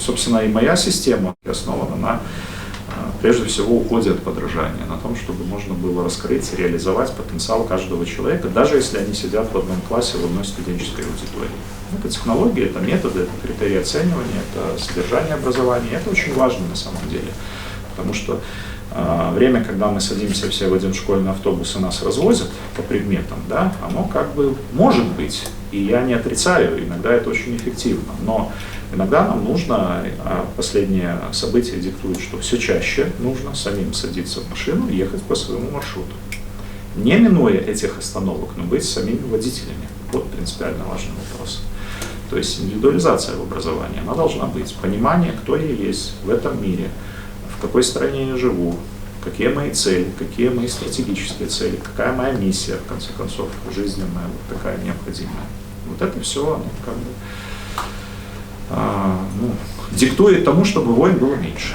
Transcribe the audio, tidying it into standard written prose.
собственно, и моя система основана на, прежде всего, уходе от подражания, на том, чтобы можно было раскрыть, реализовать потенциал каждого человека, даже если они сидят в одном классе, в одной студенческой аудитории. Это технологии, это методы, это критерии оценивания, это содержание образования, это очень важно на самом деле, потому что время, когда мы садимся все в один школьный автобус и нас развозят по предметам, да, оно как бы может быть, и я не отрицаю, иногда это очень эффективно, но иногда нам нужно, последние события диктуют, что все чаще нужно самим садиться в машину и ехать по своему маршруту, не минуя этих остановок, но быть самими водителями. Вот принципиально важный вопрос. То есть индивидуализация в образовании, она должна быть, понимание, кто я есть в этом мире, в какой стране я живу, какие мои цели, какие мои стратегические цели, какая моя миссия, в конце концов, жизненная, вот такая необходимая. Вот это все, оно как бы диктует тому, чтобы войн было меньше.